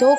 2